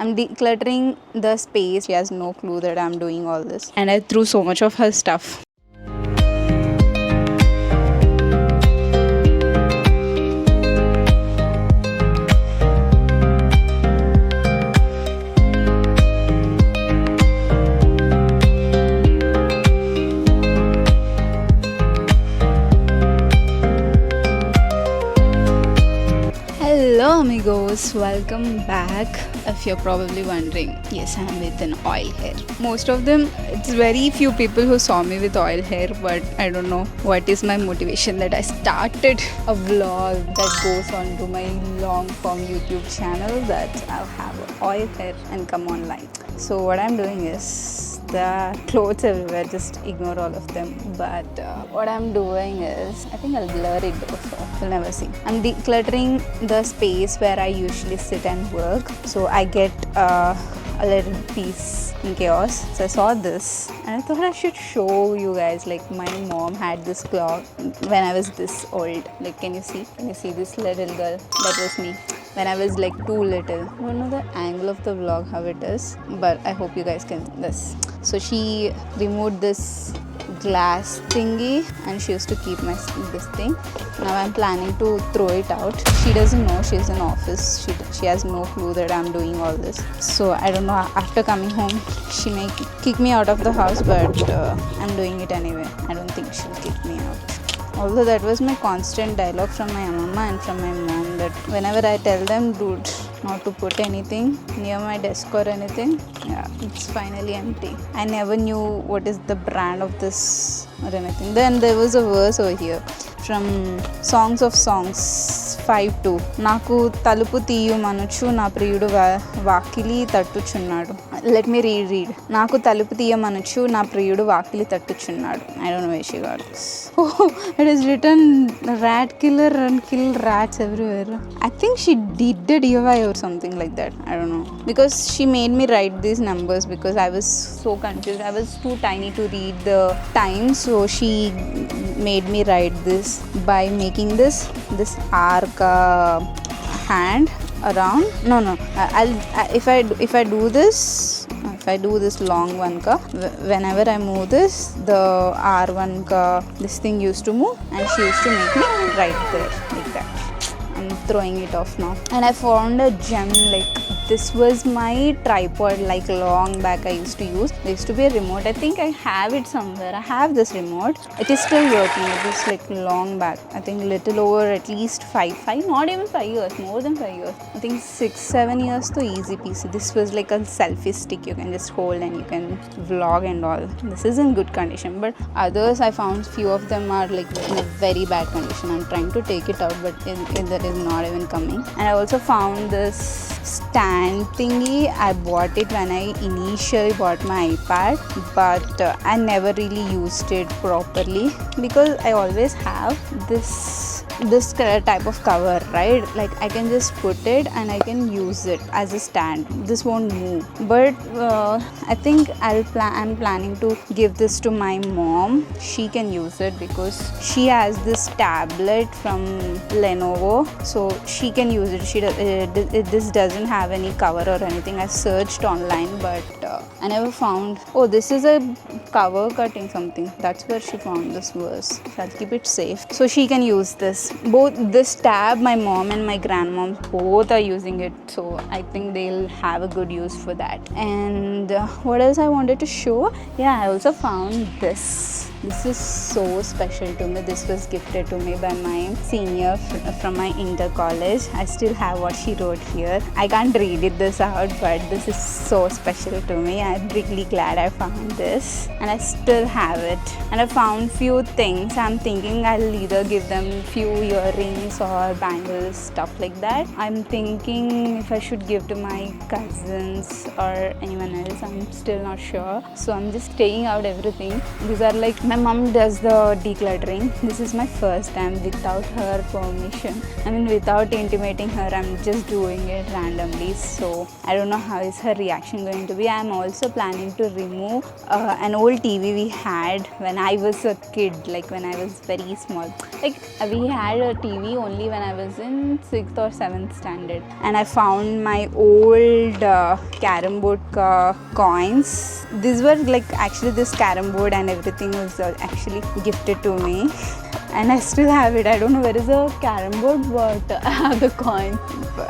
I'm decluttering the space. She has no clue that I'm doing all this. And I threw so much of her stuff. Hello amigos, welcome back. If you're probably wondering, yes, I am with an oil hair. Most of them, it's very few people who saw me with oil hair, but I don't know what is my motivation that I started a vlog that goes on to my long form YouTube channel that I'll have oil hair and come online. So what I'm doing is, there are clothes everywhere, just ignore all of them. But what I'm doing is, I think I'll blur it though, so you'll never see. I'm decluttering the space where I usually sit and work, so I get a little peace in chaos. So I saw this and I thought I should show you guys. Like, my mom had this clock when I was this old. Like, can you see this little girl? That was me when I was like too little. I don't know the angle of the vlog how it is, but I hope you guys can see this. So she removed this glass thingy and she used to keep this thing. Now I'm planning to throw it out. She doesn't know, she's in office. She has no clue that I'm doing all this. So I don't know, after coming home she may kick me out of the house, but I'm doing it anyway. I don't think she'll kick me out. Although that was my constant dialogue from my mama and from my mom, that whenever I tell them, dude, not to put anything near my desk or anything, yeah, it's finally empty. I never knew what is the brand of this or anything. Then there was a verse over here from Songs of Songs 5:2. Naku talupu తీయు మనుచు నా ప్రియుడు వాకిలి తట్టుచున్నాడు. Let me read. Naku talupu తీయ మనుచు నా ప్రియుడు వాకిలి తట్టుచున్నాడు. I don't know where she got this. Oh, it is written rat killer and kill rats everywhere. I think she did a DIY or something like that. I don't know. Because she made me write these numbers because I was so confused. I was too tiny to read the time, so she made me write this by making this arc hand around. If I do this long one ka, whenever I move this, the R1 ka, this thing used to move, and she used to make me right there like that. I'm throwing it off now. And I found a gem. Like, this was my tripod, like long back I used to use. There used to be a remote. I think I have it somewhere. I have this remote. It is still working. It is like long back. I think little over at least 5, not even 5 years, more than 5 years. I think 6-7 years to easy peasy. This was like a selfie stick you can just hold and you can vlog and all. This is in good condition, but others I found few of them are like in a very bad condition. I'm trying to take it out, but that is not even coming. And I also found this stand thingy. I bought it when I initially bought my iPad, but I never really used it properly because I always have this type of cover, right? Like, I can just put it and I can use it as a stand. This won't move. But I think I'm planning to give this to my mom. She can use it because she has this tablet from Lenovo, so she can use it. This doesn't have any cover or anything. I searched online, but I never found. Oh, this is a cover cutting something. That's where she found this verse. So I'll keep it safe so she can use this. Both this tab, my mom and my grandmom both are using it, so I think they'll have a good use for that. And what else I wanted to show? Yeah, I also found this. This is so special to me. This was gifted to me by my senior from my inter college. I still have what she wrote here. I can't read this out, but this is so special to me. I'm really glad I found this, and I still have it. And I found few things. I'm thinking I'll either give them few earrings or bangles, stuff like that. I'm thinking if I should give to my cousins or anyone else. I'm still not sure, so I'm just taking out everything. These are like, my mom does the decluttering. This is my first time without her permission. I mean, without intimating her, I'm just doing it randomly. So I don't know how is her reaction going to be. I'm also planning to remove an old TV we had when I was a kid, like when I was very small. Like, we had had a TV only when I was in 6th or 7th standard, and I found my old carom board coins. These were like actually this carom board and everything was actually gifted to me. And I still have it. I don't know where is the carom board, but I have the coin.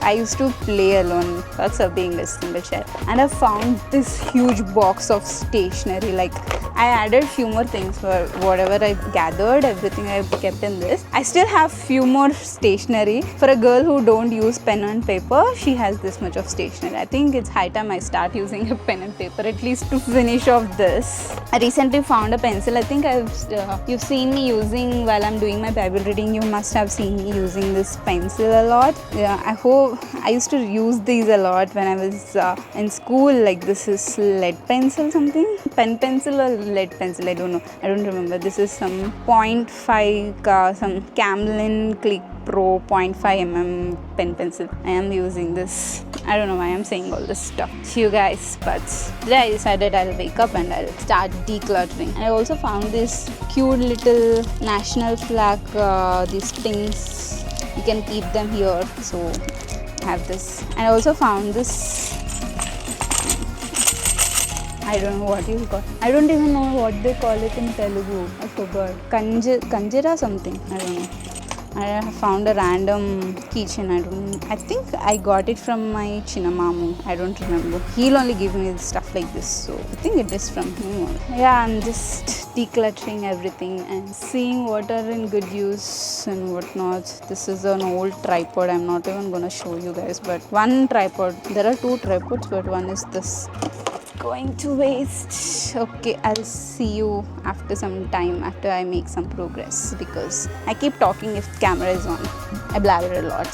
I used to play alone. That's being a single child. And I found this huge box of stationery. Like I added few more things for whatever I gathered. Everything I kept in this. I still have few more stationery. For a girl who don't use pen and paper, she has this much of stationery. I think it's high time I start using a pen and paper at least to finish off this. I recently found a pencil. I think you've seen me using while I'm doing my Bible reading. You must have seen me using this pencil a lot. Yeah, I hope I used to use these a lot when I was in school. Like this is lead pencil something, pen pencil or lead pencil, I don't know, I don't remember. This is some 0.5 some Camlin Click Pro 0.5 mm pen pencil. I am using this. I don't know why I'm saying all this stuff to you guys, but today I decided I'll wake up and I'll start decluttering. And I also found this cute little national flag, these things, you can keep them here, so I have this. And I also found this, I don't know what you call, I don't even know what they call it in Telugu, I forgot, Kanjira something, I don't know. I found a random keychain. I think I got it from my Chinamamu. I don't remember. He'll only give me stuff like this, so I think it is from him. Yeah, I'm just decluttering everything and seeing what are in good use and what not. This is an old tripod. I'm not even gonna show you guys, but one tripod. There are two tripods, but one is this. Going to waste. Okay, I'll see you after some time, after I make some progress, because I keep talking if camera is on. I blabber a lot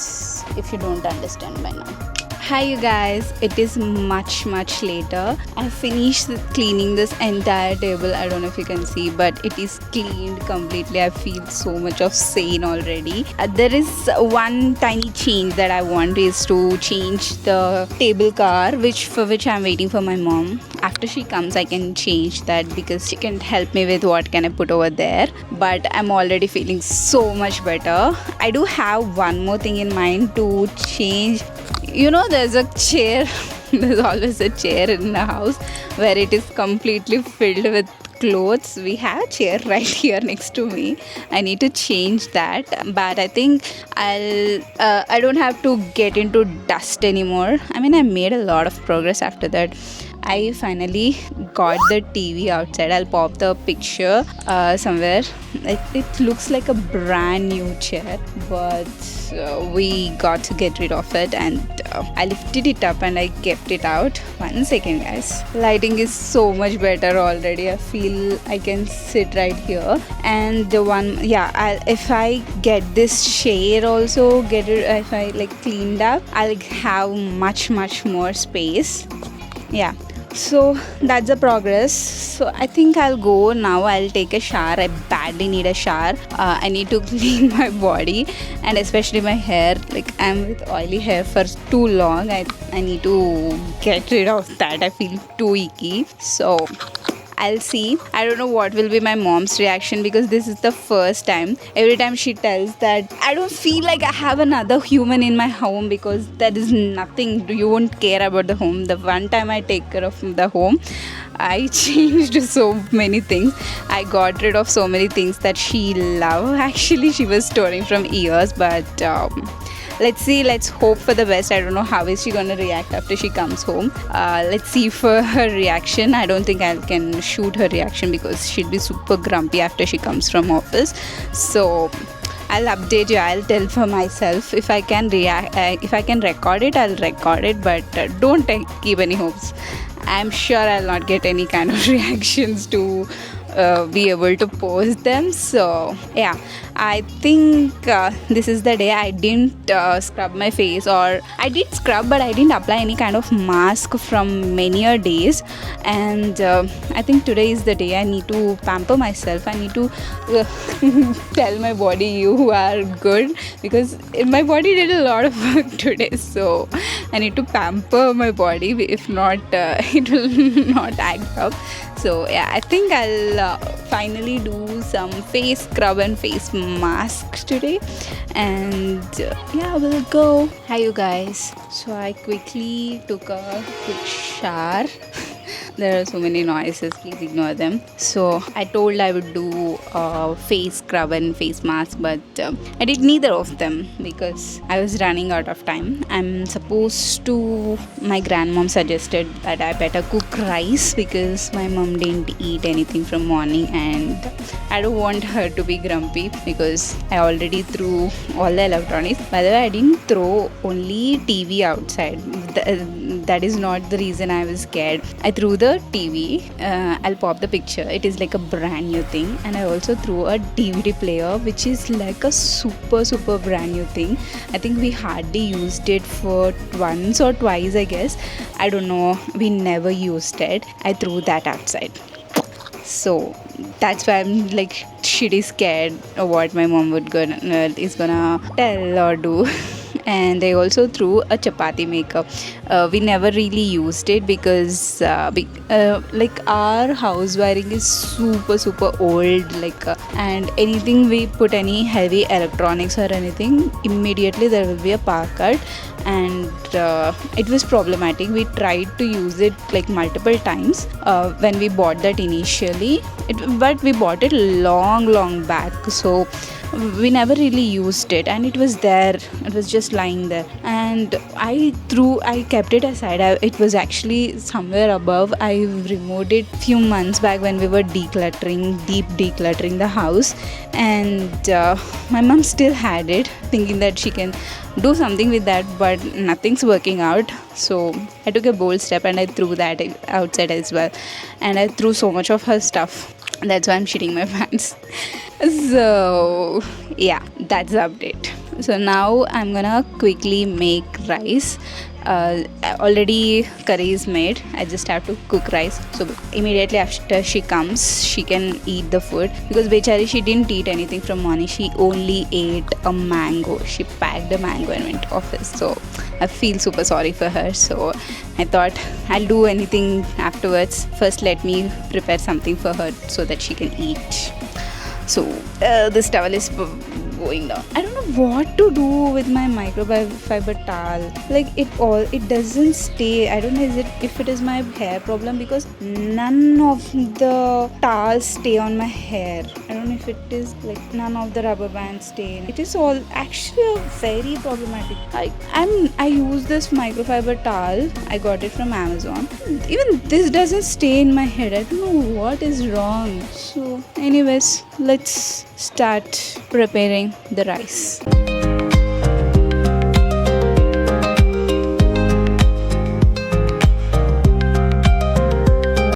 if you don't understand by now. Hi you guys, it is much later. I finished cleaning this entire table. I don't know if you can see, but it is cleaned completely. I feel so much of sane already. There is one tiny change that I want, is to change the table cover, for which I'm waiting for my mom. After she comes I can change that, because she can help me with what can I put over there. But I'm already feeling so much better. I do have one more thing in mind to change. You know, there's a chair, there's always a chair in the house where it is completely filled with clothes. We have a chair right here next to me. I need to change that, but I think I don't have to get into dust anymore. I mean, I made a lot of progress after that. I finally got the TV outside. I'll pop the picture somewhere. It looks like a brand new chair, but we got to get rid of it, and I lifted it up and I kept it out. 1 second guys. Lighting is so much better already. I feel I can sit right here. And the one, yeah, if I get this chair also, if I like cleaned up, I'll have much more space. Yeah. So that's the progress. So I think I'll go now. I'll take a shower. I badly need a shower. I need to clean my body and especially my hair. Like I'm with oily hair for too long. I need to get rid of that. I feel too icky. So I'll see. I don't know what will be my mom's reaction, because this is the first time. Every time she tells that I don't feel like I have another human in my home, because there is nothing. You won't care about the home. The one time I take care of the home, I changed so many things. I got rid of so many things that she loved. Actually, she was storing from years, but let's see, let's hope for the best. I don't know how is she gonna react after she comes home. Let's see for her reaction. I don't think I can shoot her reaction because she'll be super grumpy after she comes from office. So I'll update you. I'll tell for myself. If I can if I can record it, I'll record it, but don't keep any hopes. I'm sure I'll not get any kind of reactions to be able to post them. So yeah, I think this is the day. I didn't scrub my face, or I did scrub but I didn't apply any kind of mask from many days, and I think today is the day I need to pamper myself. I need to tell my body you are good, because my body did a lot of work today, so I need to pamper my body. If not, it will not act up. So yeah, I think I'll finally do some face scrub and face mask today, and yeah, we'll go. Hi you guys. So I quickly took a quick shower. There are so many noises, please ignore them. So I told I would do a face scrub and face mask, but I did neither of them because I was running out of time. I'm supposed to, my grandmom suggested that I better cook rice because my mom didn't eat anything from morning, and I don't want her to be grumpy because I already threw all the electronics. By the way, I didn't throw only TV outside. That is not the reason I was scared. I threw the TV. I'll pop the picture. It is like a brand new thing. And I also threw a DVD player, which is like a super brand new thing. I think we hardly used it for once or twice, I guess. I don't know. We never used it. I threw that outside. So that's why I'm like shitty scared of what my mom is gonna tell or do. And I also threw a chapati maker. We never really used it because like our house wiring is super old, like and anything we put any heavy electronics or anything, immediately there will be a power cut, and it was problematic. We tried to use it like multiple times when we bought that initially, but we bought it long back, so we never really used it, and it was there, it was just lying there, and I kept it aside. It was actually somewhere above. I removed it few months back when we were deep decluttering the house, and my mom still had it, thinking that she can do something with that, but nothing's working out. So I took a bold step and I threw that outside as well, and I threw so much of her stuff. That's why I'm shitting my pants. So yeah, that's the update. So now I'm gonna quickly make rice. Already curry is made. I just have to cook rice. So immediately after she comes, she can eat the food, because Bechari, she didn't eat anything from morning. She only ate a mango. She packed a mango and went to office. So I feel super sorry for her. So I thought I'll do anything afterwards. First, let me prepare something for her so that she can eat. So this towel is going down. I don't know what to do with my microfiber towel. Like it doesn't stay. I don't know if it is my hair problem, because none of the towels stay on my hair. I don't know if it is like none of the rubber bands stay. It is all actually very problematic. I use this microfiber towel. I got it from Amazon. Even this doesn't stay in my head. I don't know what is wrong. So anyways, let's start preparing the rice.